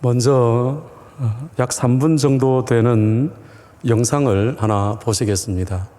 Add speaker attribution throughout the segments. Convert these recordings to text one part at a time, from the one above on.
Speaker 1: 먼저 약 3분 정도 되는 영상을 하나 보시겠습니다.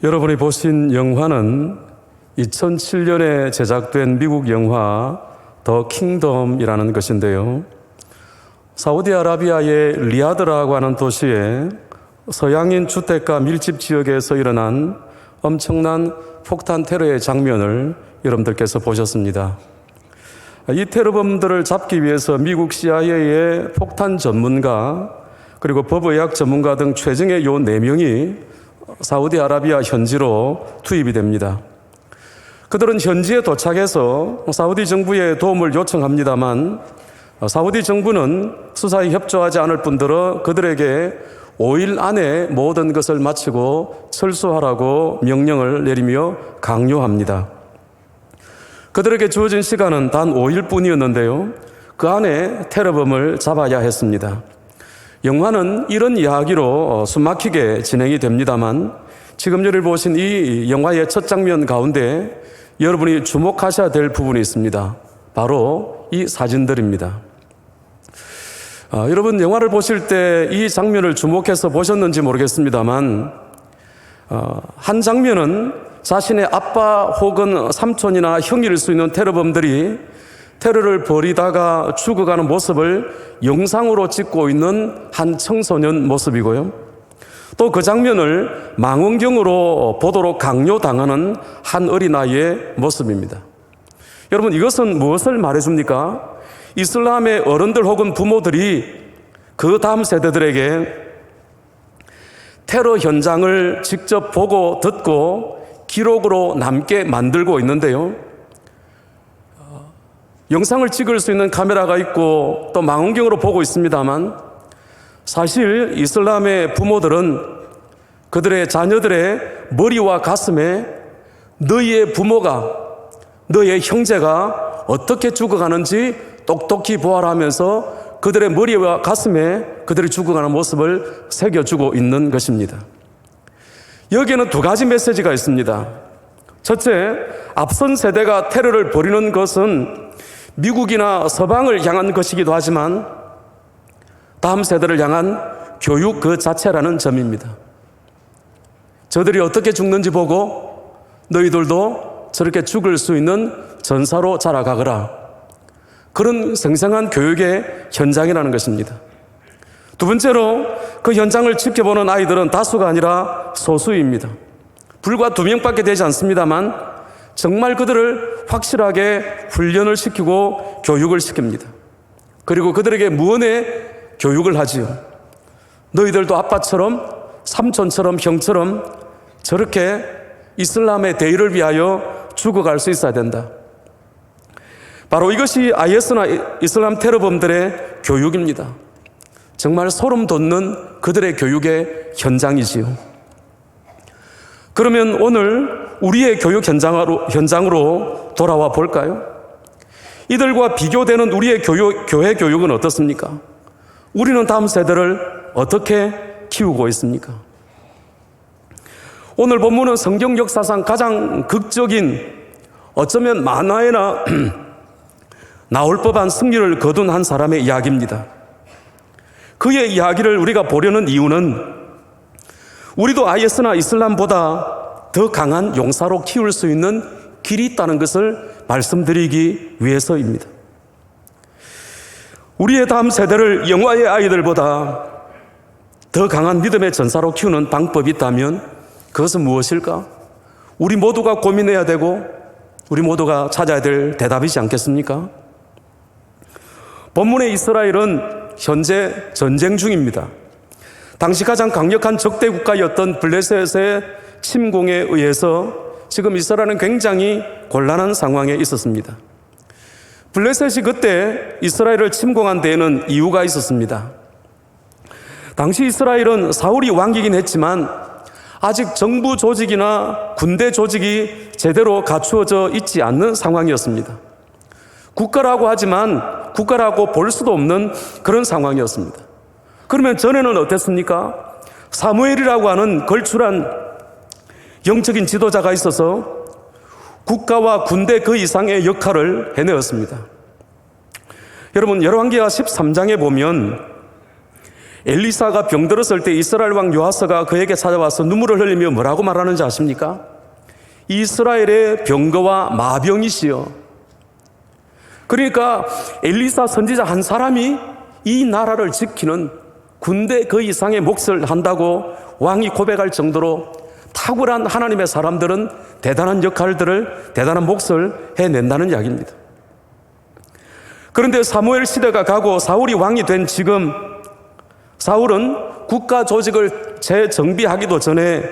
Speaker 1: 여러분이 보신 영화는 2007년에 제작된 미국 영화 더 킹덤이라는 것인데요. 사우디아라비아의 리야드라고 하는 도시에 서양인 주택가 밀집 지역에서 일어난 엄청난 폭탄 테러의 장면을 여러분들께서 보셨습니다. 이 테러범들을 잡기 위해서 미국 CIA의 폭탄 전문가 그리고 법의학 전문가 등 최정예 요 4명이 사우디아라비아 현지로 투입이 됩니다. 그들은 현지에 도착해서 사우디 정부에 도움을 요청합니다만 사우디 정부는 수사에 협조하지 않을 뿐더러 그들에게 5일 안에 모든 것을 마치고 철수하라고 명령을 내리며 강요합니다. 그들에게 주어진 시간은 단 5일 뿐이었는데요. 그 안에 테러범을 잡아야 했습니다. 영화는 이런 이야기로 숨막히게 진행이 됩니다만 지금 여러분이 보신 이 영화의 첫 장면 가운데 여러분이 주목하셔야 될 부분이 있습니다. 바로 이 사진들입니다. 여러분 영화를 보실 때 이 장면을 주목해서 보셨는지 모르겠습니다만 한 장면은 자신의 아빠 혹은 삼촌이나 형일 수 있는 테러범들이 테러를 벌이다가 죽어가는 모습을 영상으로 찍고 있는 한 청소년 모습이고요. 또 그 장면을 망원경으로 보도록 강요당하는 한 어린아이의 모습입니다. 여러분 이것은 무엇을 말해줍니까? 이슬람의 어른들 혹은 부모들이 그 다음 세대들에게 테러 현장을 직접 보고 듣고 기록으로 남게 만들고 있는데요. 영상을 찍을 수 있는 카메라가 있고 또 망원경으로 보고 있습니다만 사실 이슬람의 부모들은 그들의 자녀들의 머리와 가슴에 너희의 부모가, 너희의 형제가 어떻게 죽어가는지 똑똑히 보아라 하면서 그들의 머리와 가슴에 그들이 죽어가는 모습을 새겨주고 있는 것입니다. 여기에는 두 가지 메시지가 있습니다. 첫째, 앞선 세대가 테러를 벌이는 것은 미국이나 서방을 향한 것이기도 하지만 다음 세대를 향한 교육 그 자체라는 점입니다. 저들이 어떻게 죽는지 보고 너희들도 저렇게 죽을 수 있는 전사로 자라가거라. 그런 생생한 교육의 현장이라는 것입니다. 두 번째로 그 현장을 지켜보는 아이들은 다수가 아니라 소수입니다. 불과 2명밖에 되지 않습니다만 정말 그들을 확실하게 훈련을 시키고 교육을 시킵니다. 그리고 그들에게 무언의 교육을 하지요. 너희들도 아빠처럼 삼촌처럼 형처럼 저렇게 이슬람의 대의를 위하여 죽어갈 수 있어야 된다. 바로 이것이 IS나 이슬람 테러범들의 교육입니다. 정말 소름 돋는 그들의 교육의 현장이지요. 그러면 오늘 우리의 교육 현장으로 돌아와 볼까요? 이들과 비교되는 우리의 교회 교육은 어떻습니까? 우리는 다음 세대를 어떻게 키우고 있습니까? 오늘 본문은 성경 역사상 가장 극적인, 어쩌면 만화에나 나올 법한 승리를 거둔 한 사람의 이야기입니다. 그의 이야기를 우리가 보려는 이유는 우리도 IS나 이슬람보다 더 강한 용사로 키울 수 있는 길이 있다는 것을 말씀드리기 위해서입니다. 우리의 다음 세대를 영화의 아이들보다 더 강한 믿음의 전사로 키우는 방법이 있다면 그것은 무엇일까? 우리 모두가 고민해야 되고 우리 모두가 찾아야 될 대답이지 않겠습니까? 본문의 이스라엘은 현재 전쟁 중입니다. 당시 가장 강력한 적대 국가였던 블레셋의 침공에 의해서 지금 이스라엘은 굉장히 곤란한 상황에 있었습니다. 블레셋이 그때 이스라엘을 침공한 데에는 이유가 있었습니다. 당시 이스라엘은 사울이 왕이긴 했지만 아직 정부 조직이나 군대 조직이 제대로 갖추어져 있지 않는 상황이었습니다. 국가라고 하지만 국가라고 볼 수도 없는 그런 상황이었습니다. 그러면 전에는 어땠습니까? 사무엘이라고 하는 걸출한 영적인 지도자가 있어서 국가와 군대 그 이상의 역할을 해내었습니다. 여러분, 열왕기하 13장에 보면 엘리사가 병들었을 때 이스라엘 왕 요아스가 그에게 찾아와서 눈물을 흘리며 뭐라고 말하는지 아십니까? 이스라엘의 병거와 마병이시여. 그러니까 엘리사 선지자 한 사람이 이 나라를 지키는 군대 그 이상의 몫을 한다고 왕이 고백할 정도로 탁월한 하나님의 사람들은 대단한 역할들을, 대단한 몫을 해낸다는 이야기입니다. 그런데 사무엘 시대가 가고 사울이 왕이 된 지금 사울은 국가 조직을 재정비하기도 전에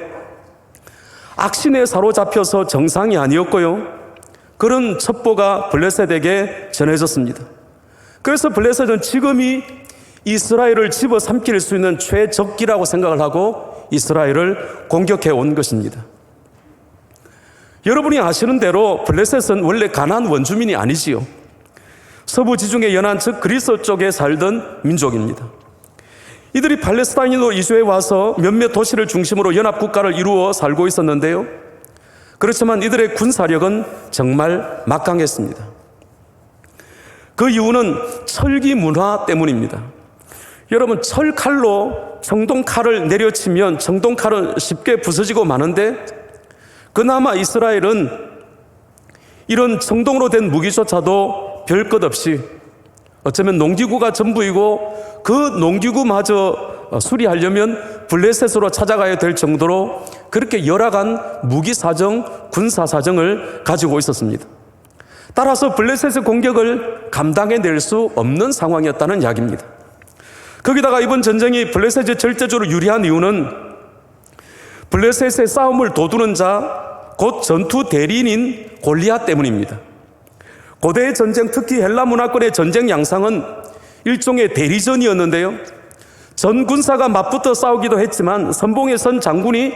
Speaker 1: 악신에 사로잡혀서 정상이 아니었고요. 그런 첩보가 블레셋에게 전해졌습니다. 그래서 블레셋은 지금이 이스라엘을 집어삼킬 수 있는 최적기라고 생각을 하고 이스라엘을 공격해 온 것입니다. 여러분이 아시는 대로 블레셋은 원래 가나안 원주민이 아니지요. 서부 지중해 연안 즉 그리스 쪽에 살던 민족입니다. 이들이 팔레스타인으로 이주해 와서 몇몇 도시를 중심으로 연합국가를 이루어 살고 있었는데요. 그렇지만 이들의 군사력은 정말 막강했습니다. 그 이유는 철기 문화 때문입니다. 여러분, 철칼로 청동칼을 내려치면 청동칼은 쉽게 부서지고 마는데 그나마 이스라엘은 이런 청동으로 된 무기조차도 별 것 없이 어쩌면 농기구가 전부이고 그 농기구마저 수리하려면 블레셋으로 찾아가야 될 정도로 그렇게 열악한 무기사정, 군사사정을 가지고 있었습니다. 따라서 블레셋의 공격을 감당해낼 수 없는 상황이었다는 이야기입니다. 거기다가 이번 전쟁이 블레셋이 절대적으로 유리한 이유는 블레셋의 싸움을 도두는 자, 곧 전투 대리인인 골리앗 때문입니다. 고대의 전쟁, 특히 헬라 문화권의 전쟁 양상은 일종의 대리전이었는데요. 전 군사가 맞붙어 싸우기도 했지만 선봉에 선 장군이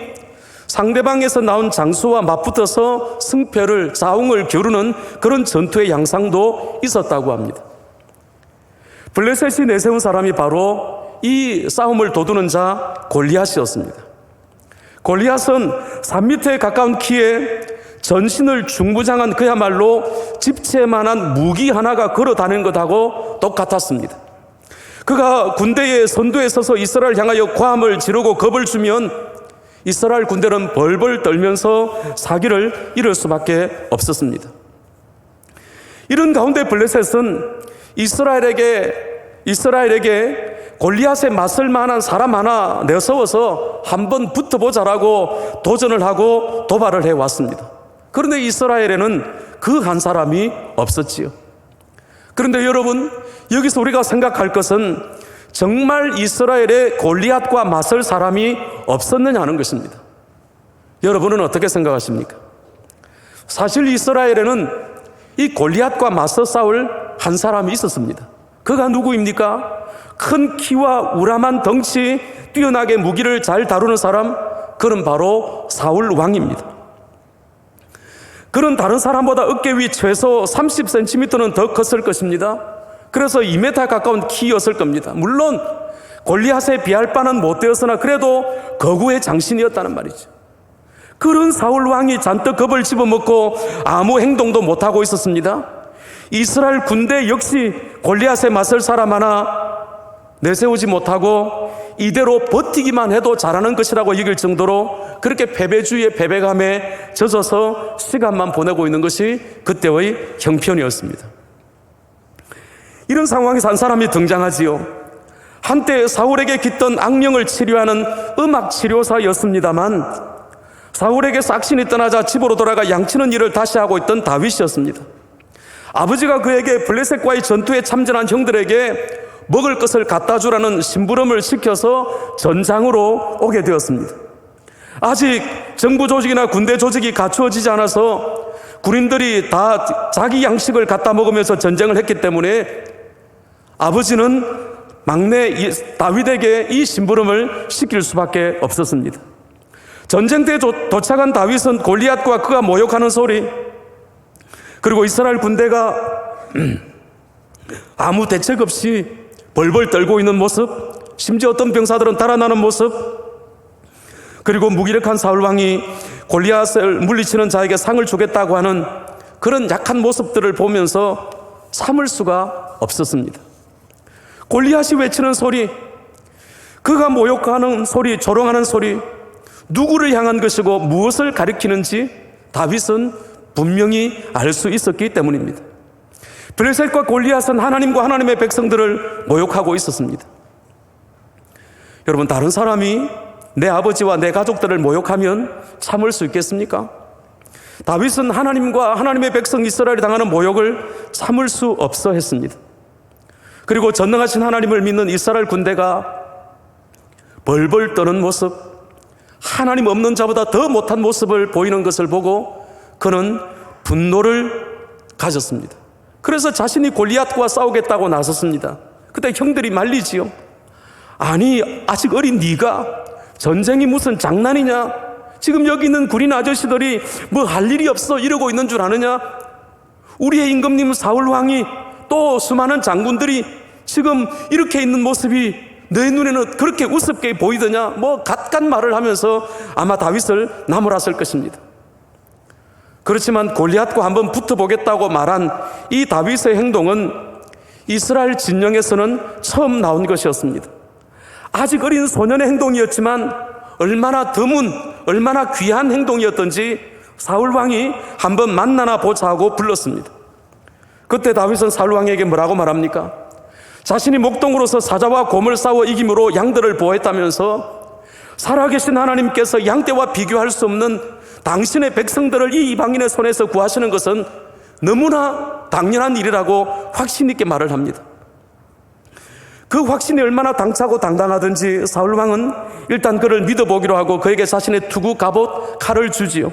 Speaker 1: 상대방에서 나온 장수와 맞붙어서 승패를 좌웅을 겨루는 그런 전투의 양상도 있었다고 합니다. 블레셋이 내세운 사람이 바로 이 싸움을 도두는 자 골리앗이었습니다. 골리앗은 3m에 가까운 키에 전신을 중부장한 그야말로 집채만한 무기 하나가 걸어 다니는 것하고 똑같았습니다. 그가 군대의 선두에 서서 이스라엘 향하여 고함을 지르고 겁을 주면 이스라엘 군대는 벌벌 떨면서 사기를 잃을 수밖에 없었습니다. 이런 가운데 블레셋은 이스라엘에게 골리앗에 맞설 만한 사람 하나 내세워서 한번 붙어보자라고 도전을 하고 도발을 해왔습니다. 그런데 이스라엘에는 그 한 사람이 없었지요. 그런데 여러분, 여기서 우리가 생각할 것은 정말 이스라엘에 골리앗과 맞설 사람이 없었느냐 하는 것입니다. 여러분은 어떻게 생각하십니까? 사실 이스라엘에는 이 골리앗과 맞서 싸울 한 사람이 있었습니다. 그가 누구입니까? 큰 키와 우람한 덩치, 뛰어나게 무기를 잘 다루는 사람, 그는 바로 사울 왕입니다. 그는 다른 사람보다 어깨 위 최소 30cm는 더 컸을 것입니다. 그래서 2m 가까운 키였을 겁니다. 물론 골리앗에 비할 바는 못 되었으나 그래도 거구의 장신이었다는 말이죠. 그런 사울 왕이 잔뜩 겁을 집어먹고 아무 행동도 못하고 있었습니다. 이스라엘 군대 역시 골리앗에 맞설 사람 하나 내세우지 못하고 이대로 버티기만 해도 잘하는 것이라고 여길 정도로 그렇게 패배주의의 패배감에 젖어서 시간만 보내고 있는 것이 그때의 형편이었습니다. 이런 상황에서 한 사람이 등장하지요. 한때 사울에게 깃던 악령을 치료하는 음악 치료사였습니다만 사울에게 싹신이 떠나자 집으로 돌아가 양치는 일을 다시 하고 있던 다윗이었습니다. 아버지가 그에게 블레셋과의 전투에 참전한 형들에게 먹을 것을 갖다 주라는 심부름을 시켜서 전장으로 오게 되었습니다. 아직 정부 조직이나 군대 조직이 갖추어지지 않아서 군인들이 다 자기 양식을 갖다 먹으면서 전쟁을 했기 때문에 아버지는 막내 다윗에게 이 심부름을 시킬 수밖에 없었습니다. 전쟁터에 도착한 다윗은 골리앗과 그가 모욕하는 소리, 그리고 이스라엘 군대가 아무 대책 없이 벌벌 떨고 있는 모습, 심지어 어떤 병사들은 달아나는 모습, 그리고 무기력한 사울왕이 골리앗을 물리치는 자에게 상을 주겠다고 하는 그런 약한 모습들을 보면서 참을 수가 없었습니다. 골리앗이 외치는 소리, 그가 모욕하는 소리, 조롱하는 소리, 누구를 향한 것이고 무엇을 가리키는지 다윗은 분명히 알 수 있었기 때문입니다. 블레셋과 골리앗은 하나님과 하나님의 백성들을 모욕하고 있었습니다. 여러분, 다른 사람이 내 아버지와 내 가족들을 모욕하면 참을 수 있겠습니까? 다윗은 하나님과 하나님의 백성 이스라엘이 당하는 모욕을 참을 수 없어 했습니다. 그리고 전능하신 하나님을 믿는 이스라엘 군대가 벌벌 떠는 모습, 하나님 없는 자보다 더 못한 모습을 보이는 것을 보고 그는 분노를 가졌습니다. 그래서 자신이 골리앗과 싸우겠다고 나섰습니다. 그때 형들이 말리지요. 아니, 아직 어린 네가 전쟁이 무슨 장난이냐? 지금 여기 있는 군인 아저씨들이 뭐 할 일이 없어 이러고 있는 줄 아느냐? 우리의 임금님 사울 왕이 또 수많은 장군들이 지금 이렇게 있는 모습이 내 눈에는 그렇게 우습게 보이더냐? 뭐 갓갓 말을 하면서 아마 다윗을 나무랐을 것입니다. 그렇지만 골리앗과 한번 붙어보겠다고 말한 이 다윗의 행동은 이스라엘 진영에서는 처음 나온 것이었습니다. 아직 어린 소년의 행동이었지만 얼마나 드문, 얼마나 귀한 행동이었던지 사울 왕이 한번 만나나 보자 하고 불렀습니다. 그때 다윗은 사울 왕에게 뭐라고 말합니까? 자신이 목동으로서 사자와 곰을 싸워 이김으로 양들을 보호했다면서 살아계신 하나님께서 양떼와 비교할 수 없는 당신의 백성들을 이 이방인의 손에서 구하시는 것은 너무나 당연한 일이라고 확신 있게 말을 합니다. 그 확신이 얼마나 당차고 당당하든지 사울 왕은 일단 그를 믿어보기로 하고 그에게 자신의 투구, 갑옷, 칼을 주지요.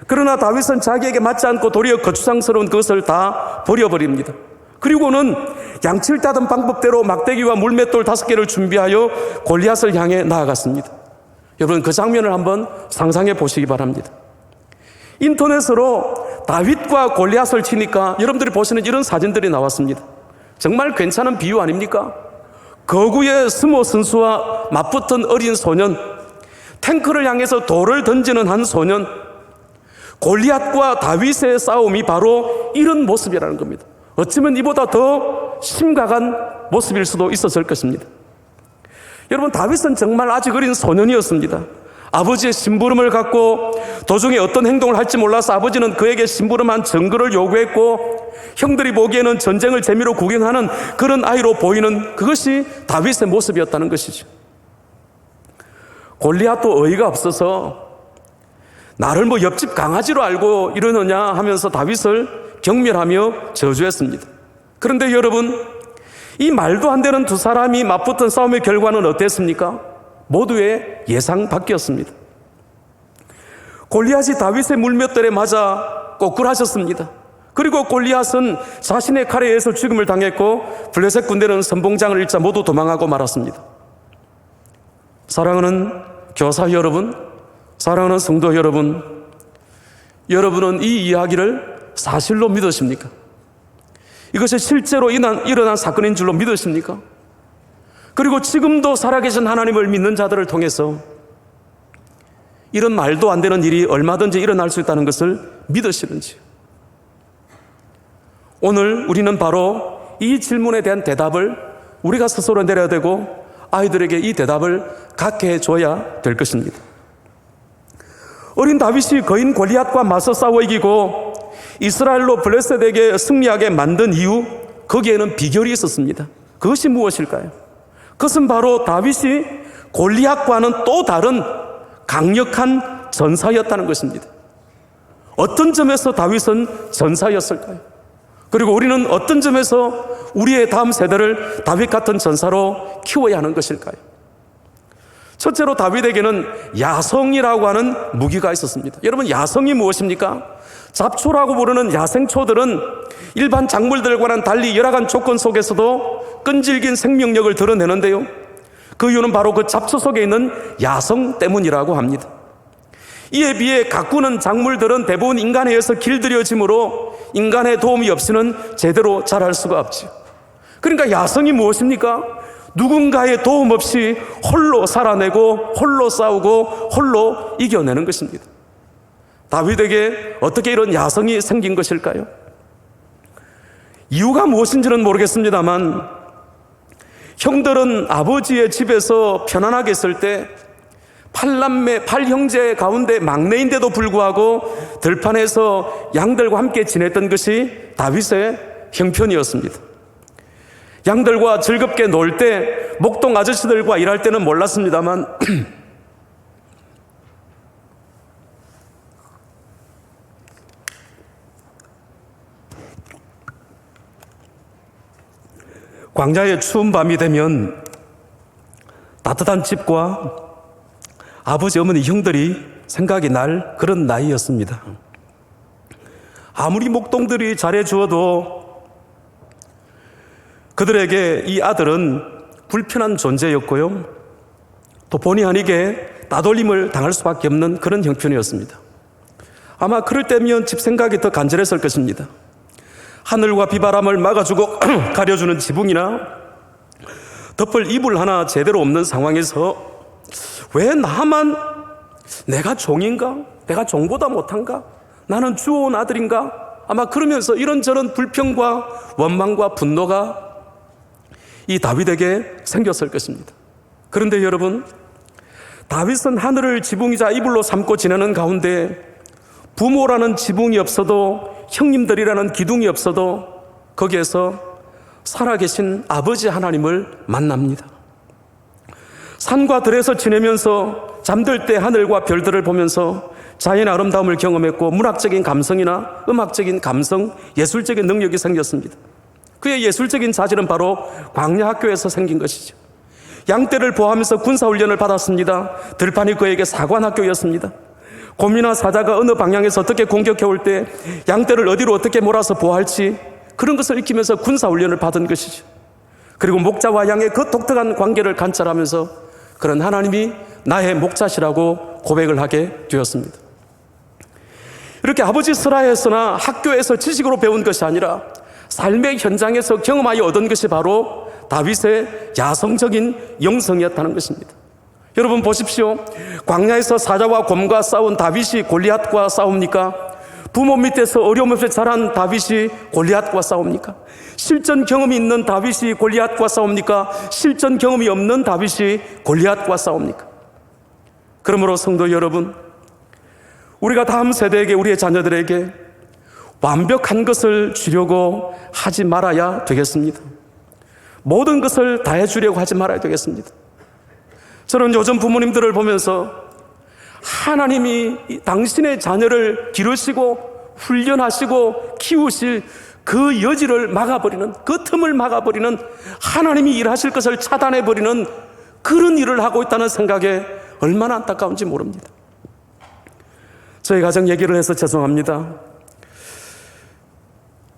Speaker 1: 그러나 다윗은 자기에게 맞지 않고 도리어 거추장스러운 그것을 다 버려버립니다. 그리고는 양칠 따던 방법대로 막대기와 물맷돌 5개를 준비하여 골리앗을 향해 나아갔습니다. 여러분, 그 장면을 한번 상상해 보시기 바랍니다. 인터넷으로 다윗과 골리앗을 치니까 여러분들이 보시는 이런 사진들이 나왔습니다. 정말 괜찮은 비유 아닙니까? 거구의 스모 선수와 맞붙은 어린 소년, 탱크를 향해서 돌을 던지는 한 소년, 골리앗과 다윗의 싸움이 바로 이런 모습이라는 겁니다. 어쩌면 이보다 더 심각한 모습일 수도 있었을 것입니다. 여러분, 다윗은 정말 아직 어린 소년이었습니다. 아버지의 심부름을 갖고 도중에 어떤 행동을 할지 몰라서 아버지는 그에게 심부름한 증거를 요구했고, 형들이 보기에는 전쟁을 재미로 구경하는 그런 아이로 보이는 그것이 다윗의 모습이었다는 것이죠. 골리앗도 어이가 없어서 나를 뭐 옆집 강아지로 알고 이러느냐 하면서 다윗을 경멸하며 저주했습니다. 그런데 여러분, 이 말도 안 되는 두 사람이 맞붙은 싸움의 결과는 어땠습니까? 모두의 예상 밖이었습니다. 골리앗이 다윗의 물맷돌에 맞아 꼬꾸라졌습니다. 그리고 골리앗은 자신의 칼에 의해서 죽음을 당했고, 블레셋 군대는 선봉장을 잃자 모두 도망하고 말았습니다. 사랑하는 교사 여러분, 사랑하는 성도 여러분, 여러분은 이 이야기를 사실로 믿으십니까? 이것이 실제로 일어난 사건인 줄로 믿으십니까? 그리고 지금도 살아계신 하나님을 믿는 자들을 통해서 이런 말도 안 되는 일이 얼마든지 일어날 수 있다는 것을 믿으시는지요? 오늘 우리는 바로 이 질문에 대한 대답을 우리가 스스로 내려야 되고, 아이들에게 이 대답을 갖게 해줘야 될 것입니다. 어린 다윗이 거인 골리앗과 맞서 싸워 이기고 이스라엘로 블레셋에게 승리하게 만든 이유, 거기에는 비결이 있었습니다. 그것이 무엇일까요? 그것은 바로 다윗이 골리앗과는 또 다른 강력한 전사였다는 것입니다. 어떤 점에서 다윗은 전사였을까요? 그리고 우리는 어떤 점에서 우리의 다음 세대를 다윗 같은 전사로 키워야 하는 것일까요? 첫째로 다윗에게는 야성이라고 하는 무기가 있었습니다. 여러분, 야성이 무엇입니까? 잡초라고 부르는 야생초들은 일반 작물들과는 달리 열악한 조건 속에서도 끈질긴 생명력을 드러내는데요, 그 이유는 바로 그 잡초 속에 있는 야성 때문이라고 합니다. 이에 비해 가꾸는 작물들은 대부분 인간에 의해서 길들여지므로 인간의 도움이 없이는 제대로 자랄 수가 없죠. 그러니까 야성이 무엇입니까? 누군가의 도움 없이 홀로 살아내고 홀로 싸우고 홀로 이겨내는 것입니다. 다윗에게 어떻게 이런 야성이 생긴 것일까요? 이유가 무엇인지는 모르겠습니다만, 형들은 아버지의 집에서 편안하게 있을 때 팔남매, 8형제 가운데 막내인데도 불구하고 들판에서 양들과 함께 지냈던 것이 다윗의 형편이었습니다. 양들과 즐겁게 놀 때, 목동 아저씨들과 일할 때는 몰랐습니다만 광야의 추운 밤이 되면 따뜻한 집과 아버지, 어머니, 형들이 생각이 날 그런 나이였습니다. 아무리 목동들이 잘해주어도 그들에게 이 아들은 불편한 존재였고요, 또 본의 아니게 따돌림을 당할 수밖에 없는 그런 형편이었습니다. 아마 그럴 때면 집 생각이 더 간절했을 것입니다. 하늘과 비바람을 막아주고 가려주는 지붕이나 덮을 이불 하나 제대로 없는 상황에서 왜 나만, 내가 종인가? 내가 종보다 못한가? 나는 주워온 아들인가? 아마 그러면서 이런저런 불평과 원망과 분노가 이 다윗에게 생겼을 것입니다. 그런데 여러분, 다윗은 하늘을 지붕이자 이불로 삼고 지내는 가운데 부모라는 지붕이 없어도, 형님들이라는 기둥이 없어도 거기에서 살아계신 아버지 하나님을 만납니다. 산과 들에서 지내면서 잠들 때 하늘과 별들을 보면서 자연의 아름다움을 경험했고, 문학적인 감성이나 음악적인 감성, 예술적인 능력이 생겼습니다. 그의 예술적인 자질은 바로 광야 학교에서 생긴 것이죠. 양떼를 보호하면서 군사훈련을 받았습니다. 들판이 그에게 사관학교였습니다. 곰이나 사자가 어느 방향에서 어떻게 공격해 올 때 양떼를 어디로 어떻게 몰아서 보호할지, 그런 것을 익히면서 군사훈련을 받은 것이죠. 그리고 목자와 양의 그 독특한 관계를 관찰하면서 그런 하나님이 나의 목자시라고 고백을 하게 되었습니다. 이렇게 아버지 설화에서나 학교에서 지식으로 배운 것이 아니라 삶의 현장에서 경험하여 얻은 것이 바로 다윗의 야성적인 영성이었다는 것입니다. 여러분 보십시오. 광야에서 사자와 곰과 싸운 다윗이 골리앗과 싸웁니까? 부모 밑에서 어려움 없이 자란 다윗이 골리앗과 싸웁니까? 실전 경험이 있는 다윗이 골리앗과 싸웁니까? 실전 경험이 없는 다윗이 골리앗과 싸웁니까? 그러므로 성도 여러분, 우리가 다음 세대에게, 우리의 자녀들에게 완벽한 것을 주려고 하지 말아야 되겠습니다. 모든 것을 다 해주려고 하지 말아야 되겠습니다. 저는 요즘 부모님들을 보면서 하나님이 당신의 자녀를 기르시고 훈련하시고 키우실 그 여지를 막아버리는, 그 틈을 막아버리는, 하나님이 일하실 것을 차단해버리는 그런 일을 하고 있다는 생각에 얼마나 안타까운지 모릅니다. 저희 가정 얘기를 해서 죄송합니다.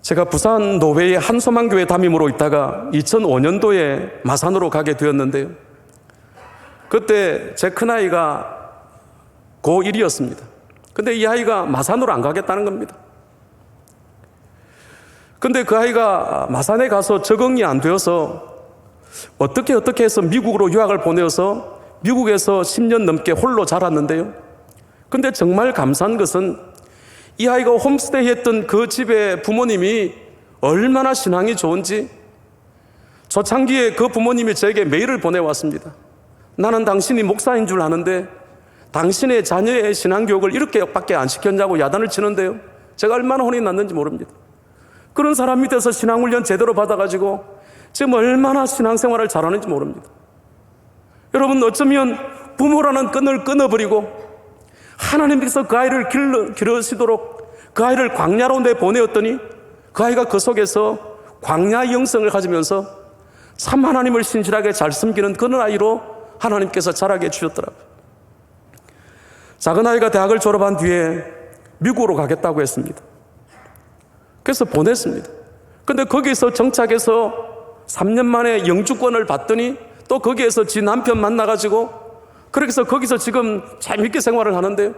Speaker 1: 제가 부산 노회의 한소망교회 담임으로 있다가 2005년도에 마산으로 가게 되었는데요. 그때 제 큰아이가 고1이었습니다. 근데 이 아이가 마산으로 안 가겠다는 겁니다. 근데 그 아이가 마산에 가서 적응이 안 되어서 어떻게 해서 미국으로 유학을 보내어서 미국에서 10년 넘게 홀로 자랐는데요. 근데 정말 감사한 것은 이 아이가 홈스테이 했던 그 집의 부모님이 얼마나 신앙이 좋은지 초창기에 그 부모님이 저에게 메일을 보내왔습니다. 나는 당신이 목사인 줄 아는데 당신의 자녀의 신앙교육을 이렇게밖에 안 시켰냐고 야단을 치는데요. 제가 얼마나 혼이 났는지 모릅니다. 그런 사람 밑에서 신앙훈련 제대로 받아가지고 지금 얼마나 신앙생활을 잘하는지 모릅니다. 여러분, 어쩌면 부모라는 끈을 끊어버리고 하나님께서 그 아이를 기르시도록 그 아이를 광야로 내보내었더니 그 아이가 그 속에서 광야 영성을 가지면서 참 하나님을 신실하게 잘 섬기는 그런 아이로 하나님께서 자라게 해주셨더라고요. 작은 아이가 대학을 졸업한 뒤에 미국으로 가겠다고 했습니다. 그래서 보냈습니다. 근데 거기서 정착해서 3년 만에 영주권을 받더니 또 거기에서 지 남편 만나가지고 그렇게 해서 거기서 지금 재밌게 생활을 하는데요.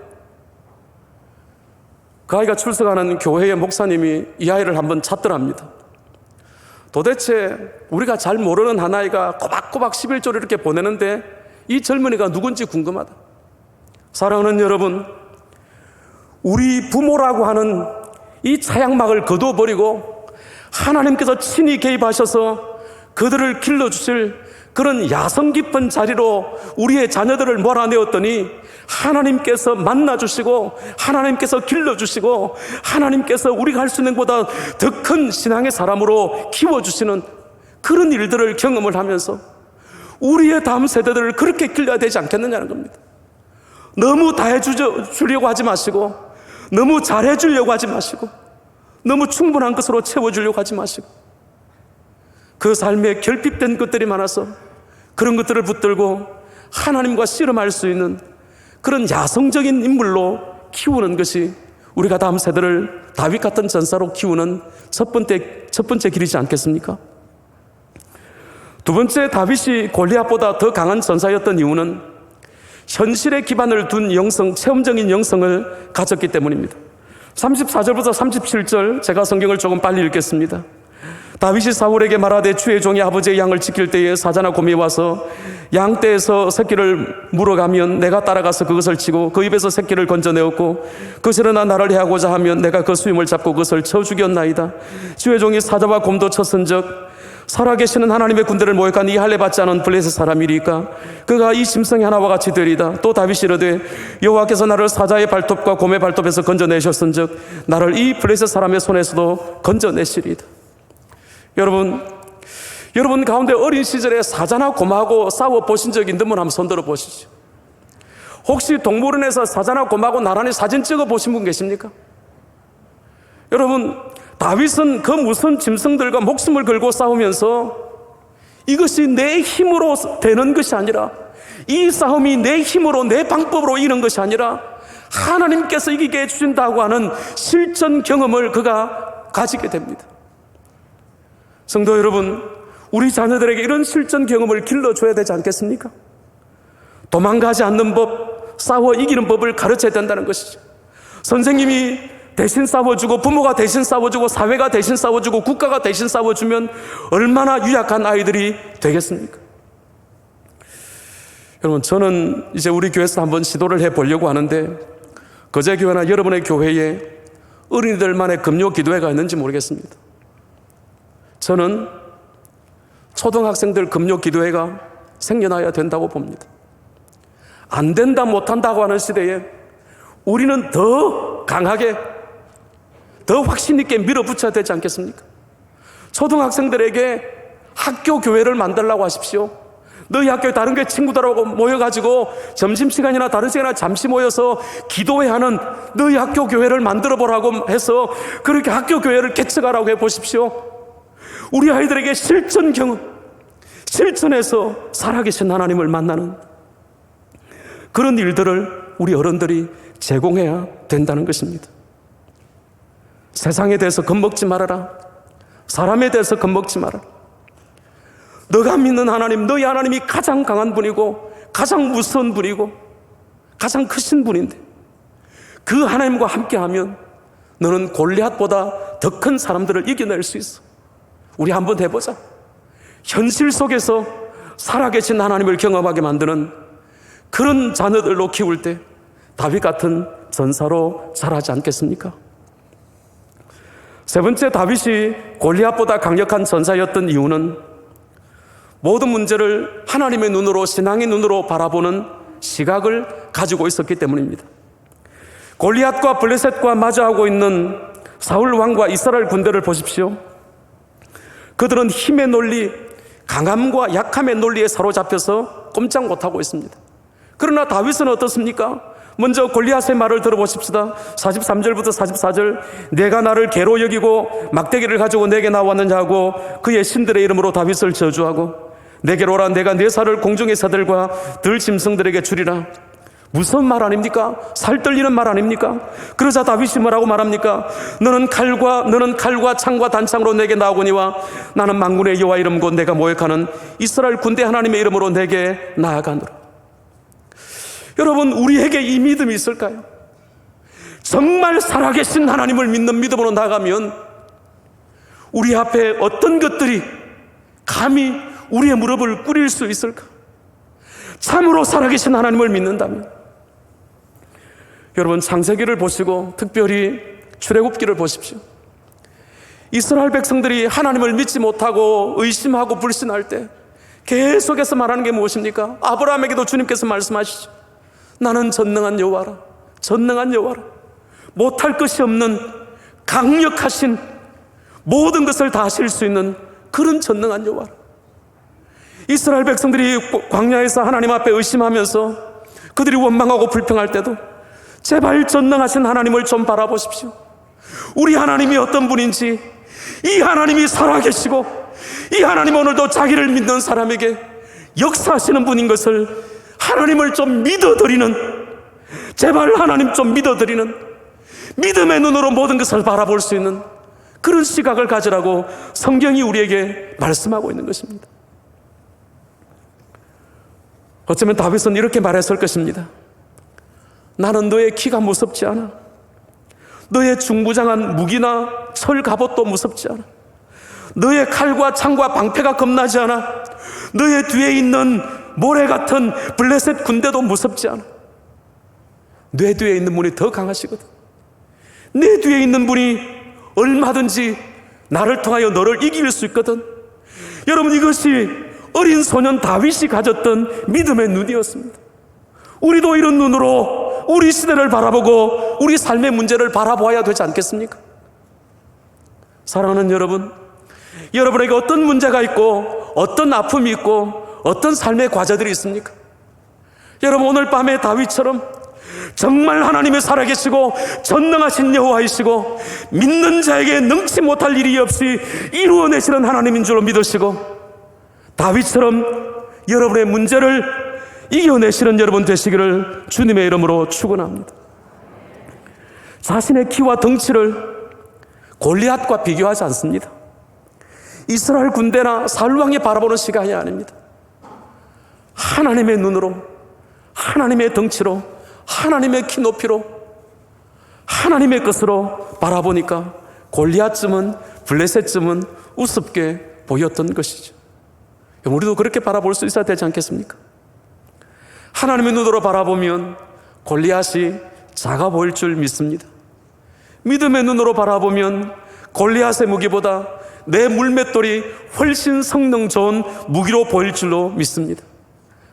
Speaker 1: 그 아이가 출석하는 교회의 목사님이 이 아이를 한번 찾더랍니다. 도대체 우리가 잘 모르는 한 아이가 꼬박꼬박 11조를 이렇게 보내는데 이 젊은이가 누군지 궁금하다. 사랑하는 여러분, 우리 부모라고 하는 이 차양막을 거두어버리고 하나님께서 친히 개입하셔서 그들을 길러주실 그런 야성 깊은 자리로 우리의 자녀들을 몰아내었더니 하나님께서 만나주시고 하나님께서 길러주시고 하나님께서 우리가 할 수 있는 것보다 더 큰 신앙의 사람으로 키워주시는 그런 일들을 경험을 하면서 우리의 다음 세대들을 그렇게 길러야 되지 않겠느냐는 겁니다. 너무 다 해주려고 하지 마시고 너무 잘해주려고 하지 마시고 너무 충분한 것으로 채워주려고 하지 마시고 그 삶에 결핍된 것들이 많아서 그런 것들을 붙들고 하나님과 씨름할 수 있는 그런 야성적인 인물로 키우는 것이 우리가 다음 세대를 다윗 같은 전사로 키우는 첫 번째 길이지 않겠습니까? 두 번째, 다윗이 골리앗보다 더 강한 전사였던 이유는 현실에 기반을 둔 영성, 체험적인 영성을 가졌기 때문입니다. 34절부터 37절 제가 성경을 조금 빨리 읽겠습니다. 다윗이 사울에게 말하되 주의 종이 아버지의 양을 지킬 때에 사자나 곰이 와서 양떼에서 새끼를 물어가면 내가 따라가서 그것을 치고 그 입에서 새끼를 건져내었고 그것이 일어나 나를 해하고자 하면 내가 그 수임을 잡고 그것을 쳐 죽였나이다. 주의 종이 사자와 곰도 쳤은즉 살아계시는 하나님의 군대를 모욕한 이 할례 받지 않은 블레셋 사람이리까 그가 이 짐승이 하나와 같이 되리다. 또 다윗이 이르되 여호와께서 나를 사자의 발톱과 곰의 발톱에서 건져내셨은즉 나를 이 블레셋 사람의 손에서도 건져내시리다. 여러분 가운데 어린 시절에 사자나 곰하고 싸워 보신 적 있는 분 한번 손 들어 보시죠. 혹시 동물원에서 사자나 곰하고 나란히 사진 찍어 보신 분 계십니까? 여러분, 다윗은 그 무슨 짐승들과 목숨을 걸고 싸우면서 이것이 내 힘으로 되는 것이 아니라 이 싸움이 내 힘으로 내 방법으로 이기는 것이 아니라 하나님께서 이기게 해주신다고 하는 실전 경험을 그가 가지게 됩니다. 성도 여러분, 우리 자녀들에게 이런 실전 경험을 길러줘야 되지 않겠습니까? 도망가지 않는 법, 싸워 이기는 법을 가르쳐야 된다는 것이죠. 선생님이 대신 싸워주고, 부모가 대신 싸워주고, 사회가 대신 싸워주고, 국가가 대신 싸워주면 얼마나 유약한 아이들이 되겠습니까? 여러분, 저는 이제 우리 교회에서 한번 시도를 해보려고 하는데, 거제 교회나 여러분의 교회에 어린이들만의 금요 기도회가 있는지 모르겠습니다. 저는 초등학생들 금요 기도회가 생겨나야 된다고 봅니다. 안 된다, 못한다고 하는 시대에 우리는 더 강하게, 더 확신 있게 밀어붙여야 되지 않겠습니까? 초등학생들에게 학교 교회를 만들라고 하십시오. 너희 학교에 다른 교회 친구들하고 모여가지고 점심시간이나 다른 시간에 잠시 모여서 기도회하는 너희 학교 교회를 만들어보라고 해서 그렇게 학교 교회를 개척하라고 해보십시오. 우리 아이들에게 실전 경험, 실천에서 살아계신 하나님을 만나는 그런 일들을 우리 어른들이 제공해야 된다는 것입니다. 세상에 대해서 겁먹지 말아라. 사람에 대해서 겁먹지 말아라. 너가 믿는 하나님, 너희 하나님이 가장 강한 분이고 가장 무서운 분이고 가장 크신 분인데, 그 하나님과 함께하면 너는 골리앗보다 더 큰 사람들을 이겨낼 수 있어. 우리 한번 해보자. 현실 속에서 살아계신 하나님을 경험하게 만드는 그런 자녀들로 키울 때 다윗 같은 전사로 자라지 않겠습니까? 세 번째, 다윗이 골리앗보다 강력한 전사였던 이유는 모든 문제를 하나님의 눈으로, 신앙의 눈으로 바라보는 시각을 가지고 있었기 때문입니다. 골리앗과 블레셋과 마주하고 있는 사울 왕과 이스라엘 군대를 보십시오. 그들은 힘의 논리, 강함과 약함의 논리에 사로잡혀서 꼼짝 못하고 있습니다. 그러나 다윗은 어떻습니까? 먼저 골리앗의 말을 들어보십시다. 43절부터 44절. 내가 나를 개로 여기고 막대기를 가지고 내게 나왔느냐 하고 그의 신들의 이름으로 다윗을 저주하고, 내게로 오라, 내가 네 살을 공중의 새들과 들짐승들에게 주리라. 무서운 말 아닙니까? 살 떨리는 말 아닙니까? 그러자 다윗이 뭐라고 말합니까? 너는 칼과 창과 단창으로 내게 나오거니와 나는 만군의 여호와 이름 곧 내가 모욕하는 이스라엘 군대 하나님의 이름으로 내게 나아가노라. 여러분, 우리에게 이 믿음이 있을까요? 정말 살아계신 하나님을 믿는 믿음으로 나가면 우리 앞에 어떤 것들이 감히 우리의 무릎을 꿇을 수 있을까? 참으로 살아계신 하나님을 믿는다면, 여러분, 창세기를 보시고 특별히 출애굽기를 보십시오. 이스라엘 백성들이 하나님을 믿지 못하고 의심하고 불신할 때 계속해서 말하는 게 무엇입니까? 아브라함에게도 주님께서 말씀하시죠. 나는 전능한 여호와라, 전능한 여호와라. 못할 것이 없는 강력하신, 모든 것을 다 하실 수 있는 그런 전능한 여호와라. 이스라엘 백성들이 광야에서 하나님 앞에 의심하면서 그들이 원망하고 불평할 때도 제발 전능하신 하나님을 좀 바라보십시오. 우리 하나님이 어떤 분인지, 이 하나님이 살아계시고 이 하나님 오늘도 자기를 믿는 사람에게 역사하시는 분인 것을 하나님을 좀 믿어드리는, 제발 하나님 좀 믿어드리는, 믿음의 눈으로 모든 것을 바라볼 수 있는 그런 시각을 가지라고 성경이 우리에게 말씀하고 있는 것입니다. 어쩌면 다윗은 이렇게 말했을 것입니다. 나는 너의 키가 무섭지 않아. 너의 중부장한 무기나 철 갑옷도 무섭지 않아. 너의 칼과 창과 방패가 겁나지 않아. 너의 뒤에 있는 모래 같은 블레셋 군대도 무섭지 않아. 내 뒤에 있는 분이 더 강하시거든. 내 뒤에 있는 분이 얼마든지 나를 통하여 너를 이길 수 있거든. 여러분, 이것이 어린 소년 다윗이 가졌던 믿음의 눈이었습니다. 우리도 이런 눈으로 우리 시대를 바라보고 우리 삶의 문제를 바라보아야 되지 않겠습니까? 사랑하는 여러분, 여러분에게 어떤 문제가 있고 어떤 아픔이 있고 어떤 삶의 과제들이 있습니까? 여러분, 오늘 밤에 다윗처럼 정말 하나님이 살아계시고 전능하신 여호와이시고 믿는 자에게 능치 못할 일이 없이 이루어내시는 하나님인 줄로 믿으시고 다윗처럼 여러분의 문제를 이겨내시는 여러분 되시기를 주님의 이름으로 축원합니다. 자신의 키와 덩치를 골리앗과 비교하지 않습니다. 이스라엘 군대나 사울왕이 바라보는 시간이 아닙니다. 하나님의 눈으로, 하나님의 덩치로, 하나님의 키 높이로, 하나님의 것으로 바라보니까 골리앗쯤은, 블레셋쯤은 우습게 보였던 것이죠. 우리도 그렇게 바라볼 수 있어야 되지 않겠습니까? 하나님의 눈으로 바라보면 골리앗이 작아 보일 줄 믿습니다. 믿음의 눈으로 바라보면 골리앗의 무기보다 내 물맷돌이 훨씬 성능 좋은 무기로 보일 줄로 믿습니다.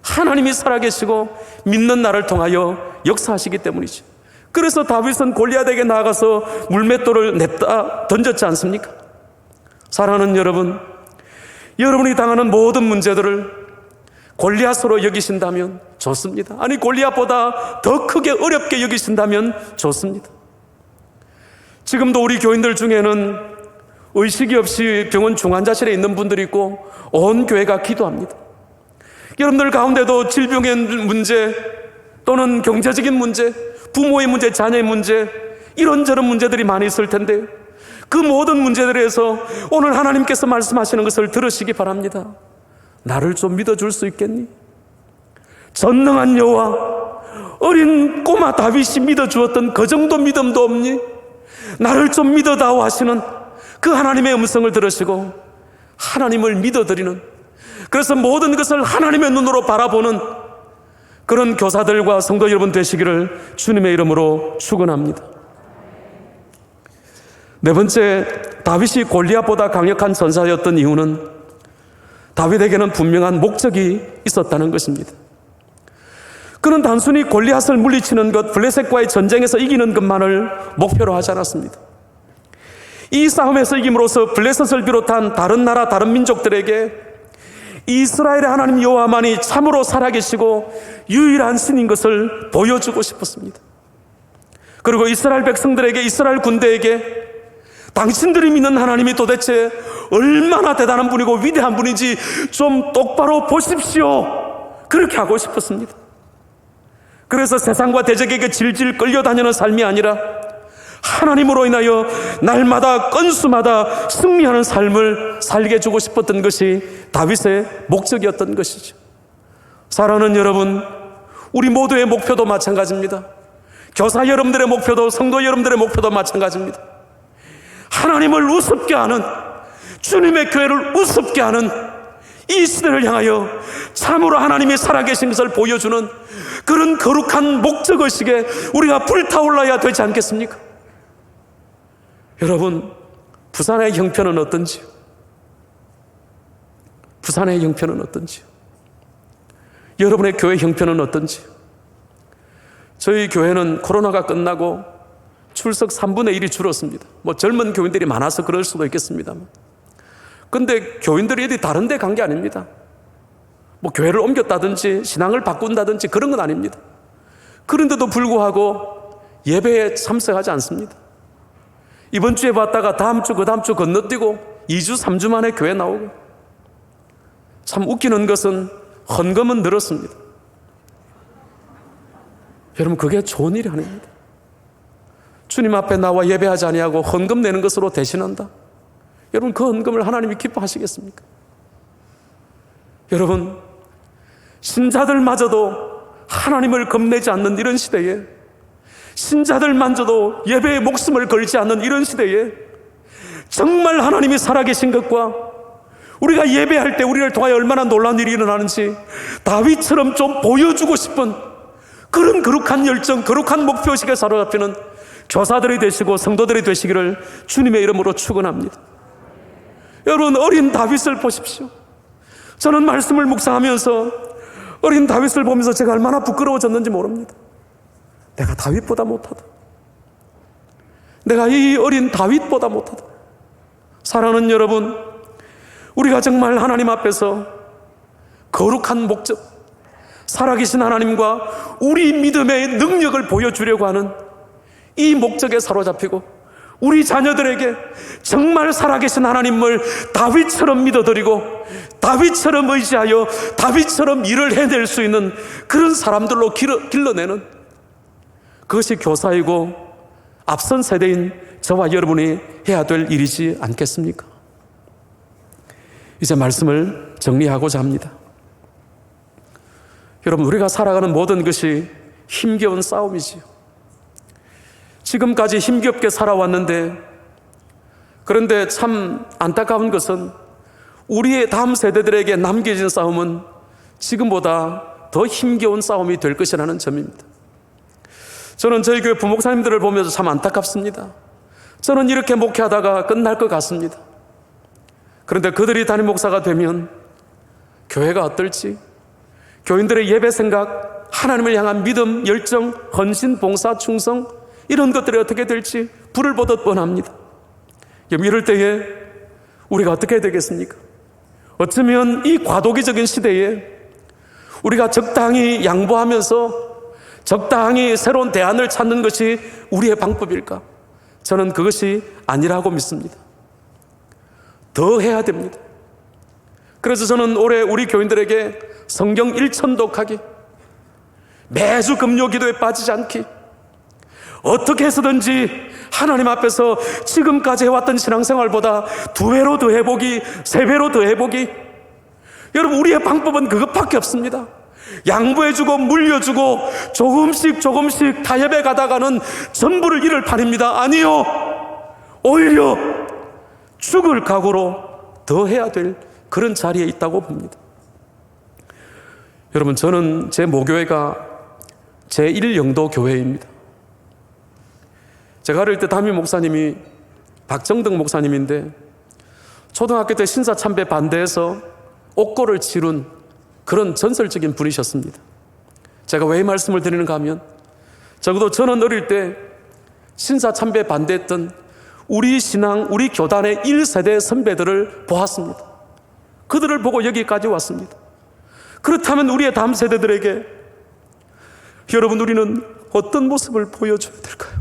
Speaker 1: 하나님이 살아계시고 믿는 나를 통하여 역사하시기 때문이죠. 그래서 다윗은 골리앗에게 나아가서 물맷돌을 냅다 던졌지 않습니까? 사랑하는 여러분, 여러분이 당하는 모든 문제들을 골리앗으로 여기신다면 좋습니다. 아니, 골리앗보다 더 크게 어렵게 여기신다면 좋습니다. 지금도 우리 교인들 중에는 의식이 없이 병원 중환자실에 있는 분들이 있고 온 교회가 기도합니다. 여러분들 가운데도 질병의 문제 또는 경제적인 문제, 부모의 문제, 자녀의 문제, 이런저런 문제들이 많이 있을 텐데 그 모든 문제들에서 오늘 하나님께서 말씀하시는 것을 들으시기 바랍니다. 나를 좀 믿어줄 수 있겠니? 전능한 여호와, 어린 꼬마 다윗이 믿어주었던 그 정도 믿음도 없니? 나를 좀 믿어다오 하시는 그 하나님의 음성을 들으시고 하나님을 믿어드리는, 그래서 모든 것을 하나님의 눈으로 바라보는 그런 교사들과 성도 여러분 되시기를 주님의 이름으로 축원합니다. 네 번째, 다윗이 골리앗보다 강력한 전사였던 이유는 다윗에게는 분명한 목적이 있었다는 것입니다. 그는 단순히 골리앗을 물리치는 것, 블레셋과의 전쟁에서 이기는 것만을 목표로 하지 않았습니다. 이 싸움에서 이김으로써 블레셋을 비롯한 다른 나라, 다른 민족들에게 이스라엘의 하나님 여호와만이 참으로 살아계시고 유일한 신인 것을 보여주고 싶었습니다. 그리고 이스라엘 백성들에게, 이스라엘 군대에게 당신들이 믿는 하나님이 도대체 얼마나 대단한 분이고 위대한 분인지 좀 똑바로 보십시오, 그렇게 하고 싶었습니다. 그래서 세상과 대적에게 질질 끌려다니는 삶이 아니라 하나님으로 인하여 날마다 건수마다 승리하는 삶을 살게 해주고 싶었던 것이 다윗의 목적이었던 것이죠. 사랑하는 여러분, 우리 모두의 목표도 마찬가지입니다. 교사 여러분들의 목표도, 성도 여러분들의 목표도 마찬가지입니다. 하나님을 우습게 하는, 주님의 교회를 우습게 하는 이 시대를 향하여 참으로 하나님이 살아계신 것을 보여주는 그런 거룩한 목적의식에 우리가 불타올라야 되지 않겠습니까? 여러분, 부산의 형편은 어떤지요? 부산의 형편은 어떤지요? 여러분의 교회 형편은 어떤지요? 저희 교회는 코로나가 끝나고 출석 3분의 1이 줄었습니다. 젊은 교인들이 많아서 그럴 수도 있겠습니다만, 근데 교인들이 다른 데 간 게 아닙니다. 교회를 옮겼다든지 신앙을 바꾼다든지 그런 건 아닙니다. 그런데도 불구하고 예배에 참석하지 않습니다. 이번 주에 봤다가 다음 주, 그 다음 주 건너뛰고 2주, 3주 만에 교회 나오고. 참 웃기는 것은 헌금은 늘었습니다. 여러분, 그게 좋은 일이 아닙니다. 주님 앞에 나와 예배하지 아니하고 헌금 내는 것으로 대신한다. 여러분, 그 헌금을 하나님이 기뻐하시겠습니까? 여러분, 신자들마저도 하나님을 겁내지 않는 이런 시대에, 신자들마저도 예배에 목숨을 걸지 않는 이런 시대에 정말 하나님이 살아계신 것과 우리가 예배할 때 우리를 통하여 얼마나 놀라운 일이 일어나는지 다윗처럼 좀 보여주고 싶은 그런 거룩한 열정, 거룩한 목표의식에 사로잡히는 교사들이 되시고 성도들이 되시기를 주님의 이름으로 축원합니다. 여러분, 어린 다윗을 보십시오. 저는 말씀을 묵상하면서 어린 다윗을 보면서 제가 얼마나 부끄러워졌는지 모릅니다. 내가 다윗보다 못하다. 내가 이 어린 다윗보다 못하다. 사랑하는 여러분, 우리가 정말 하나님 앞에서 거룩한 목적, 살아계신 하나님과 우리 믿음의 능력을 보여주려고 하는 이 목적에 사로잡히고 우리 자녀들에게 정말 살아계신 하나님을 다윗처럼 믿어드리고 다윗처럼 의지하여 다윗처럼 일을 해낼 수 있는 그런 사람들로 길러내는, 그것이 교사이고 앞선 세대인 저와 여러분이 해야 될 일이지 않겠습니까? 이제 말씀을 정리하고자 합니다. 여러분, 우리가 살아가는 모든 것이 힘겨운 싸움이지요. 지금까지 힘겹게 살아왔는데, 그런데 참 안타까운 것은 우리의 다음 세대들에게 남겨진 싸움은 지금보다 더 힘겨운 싸움이 될 것이라는 점입니다. 저는 저희 교회 부목사님들을 보면서 참 안타깝습니다. 저는 이렇게 목회하다가 끝날 것 같습니다. 그런데 그들이 담임 목사가 되면 교회가 어떨지, 교인들의 예배 생각, 하나님을 향한 믿음, 열정, 헌신, 봉사, 충성, 이런 것들이 어떻게 될지 불을 보듯 뻔합니다. 이럴 때에 우리가 어떻게 해야 되겠습니까? 어쩌면 이 과도기적인 시대에 우리가 적당히 양보하면서 적당히 새로운 대안을 찾는 것이 우리의 방법일까? 저는 그것이 아니라고 믿습니다. 더 해야 됩니다. 그래서 저는 올해 우리 교인들에게 성경 1천독하기, 매주 금요 기도에 빠지지 않기, 어떻게 해서든지 하나님 앞에서 지금까지 해왔던 신앙생활보다 2배로 더 해보기, 3배로 더 해보기. 여러분, 우리의 방법은 그것밖에 없습니다. 양보해주고 물려주고 조금씩 타협해 가다가는 전부를 잃을 판입니다. 아니요, 오히려 죽을 각오로 더 해야 될 그런 자리에 있다고 봅니다. 여러분, 저는 제 모교회가 제1영도 교회입니다. 제가 어릴 때 담임 목사님이 박정덕 목사님인데, 초등학교 때 신사참배 반대해서 옥고를 치룬 그런 전설적인 분이셨습니다. 제가 왜 이 말씀을 드리는가 하면, 적어도 저는 어릴 때 신사참배 반대했던 우리 신앙, 우리 교단의 1세대 선배들을 보았습니다. 그들을 보고 여기까지 왔습니다. 그렇다면 우리의 다음 세대들에게 여러분, 우리는 어떤 모습을 보여줘야 될까요?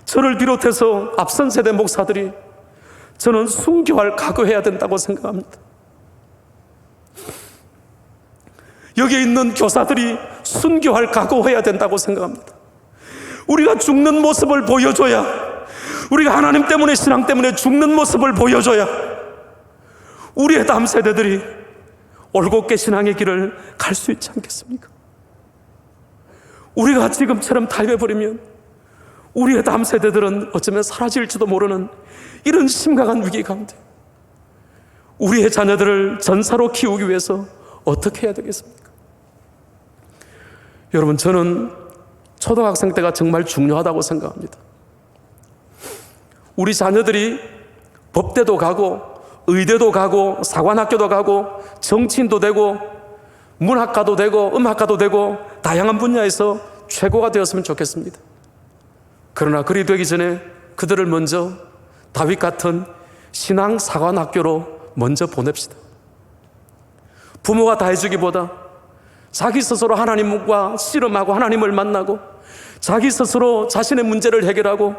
Speaker 1: 저를 비롯해서 앞선 세대 목사들이 저는 순교할 각오해야 된다고 생각합니다. 여기에 있는 교사들이 순교할 각오해야 된다고 생각합니다. 우리가 죽는 모습을 보여줘야, 우리가 하나님 때문에, 신앙 때문에 죽는 모습을 보여줘야 우리의 다음 세대들이 올곧게 신앙의 길을 갈 수 있지 않겠습니까? 우리가 지금처럼 타협해버리면 우리의 다음 세대들은 어쩌면 사라질지도 모르는 이런 심각한 위기 가운데 우리의 자녀들을 전사로 키우기 위해서 어떻게 해야 되겠습니까? 여러분, 저는 초등학생 때가 정말 중요하다고 생각합니다. 우리 자녀들이 법대도 가고 의대도 가고 사관학교도 가고 정치인도 되고 문학가도 되고 음악가도 되고 다양한 분야에서 최고가 되었으면 좋겠습니다. 그러나 그리 되기 전에 그들을 먼저 다윗 같은 신앙 사관학교로 먼저 보냅시다. 부모가 다 해주기보다 자기 스스로 하나님과 씨름하고 하나님을 만나고 자기 스스로 자신의 문제를 해결하고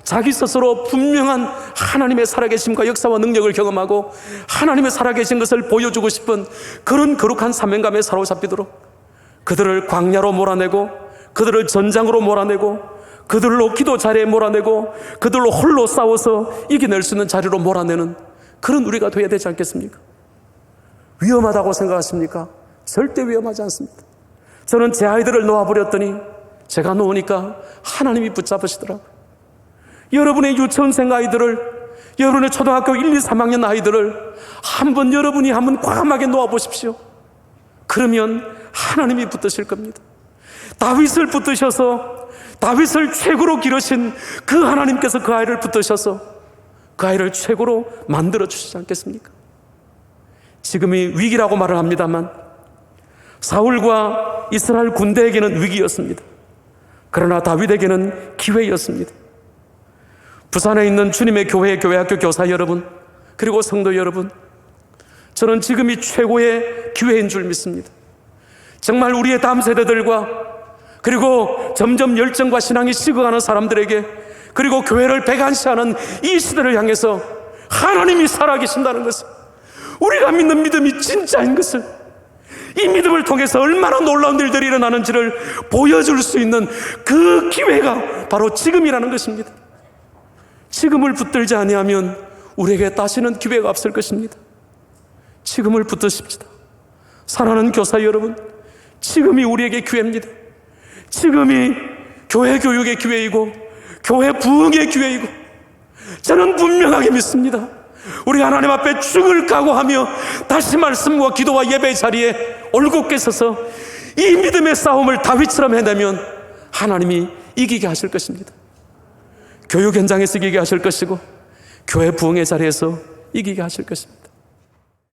Speaker 1: 자기 스스로 분명한 하나님의 살아계심과 역사와 능력을 경험하고 하나님의 살아계신 것을 보여주고 싶은 그런 거룩한 사명감에 사로잡히도록 그들을 광야로 몰아내고 그들을 전장으로 몰아내고 그들로 기도 자리에 몰아내고 그들로 홀로 싸워서 이겨낼 수 있는 자리로 몰아내는 그런 우리가 되어야 되지 않겠습니까? 위험하다고 생각하십니까? 절대 위험하지 않습니다. 저는 제 아이들을 놓아버렸더니 제가 놓으니까 하나님이 붙잡으시더라고요. 여러분의 유치원생 아이들을, 여러분의 초등학교 1, 2, 3학년 아이들을 한번 여러분이 한번 과감하게 놓아보십시오. 그러면 하나님이 붙드실 겁니다. 다윗을 붙드셔서 다윗을 최고로 기르신 그 하나님께서 그 아이를 붙드셔서 그 아이를 최고로 만들어 주시지 않겠습니까? 지금이 위기라고 말을 합니다만 사울과 이스라엘 군대에게는 위기였습니다. 그러나 다윗에게는 기회였습니다. 부산에 있는 주님의 교회, 교회학교 교사 여러분, 그리고 성도 여러분, 저는 지금이 최고의 기회인 줄 믿습니다. 정말 우리의 다음 세대들과 그리고 점점 열정과 신앙이 식어가는 사람들에게 그리고 교회를 배관시하는 이 시대를 향해서 하나님이 살아계신다는 것을, 우리가 믿는 믿음이 진짜인 것을, 이 믿음을 통해서 얼마나 놀라운 일들이 일어나는지를 보여줄 수 있는 그 기회가 바로 지금이라는 것입니다. 지금을 붙들지 아니하면 우리에게 다시는 기회가 없을 것입니다. 지금을 붙드십시다. 사랑하는 교사 여러분, 지금이 우리에게 기회입니다. 지금이 교회 교육의 기회이고 교회 부흥의 기회이고, 저는 분명하게 믿습니다. 우리 하나님 앞에 죽을 각오하며 다시 말씀과 기도와 예배 자리에 올곧게 서서 이 믿음의 싸움을 다윗처럼 해내면 하나님이 이기게 하실 것입니다. 교육 현장에서 이기게 하실 것이고 교회 부흥의 자리에서 이기게 하실 것입니다.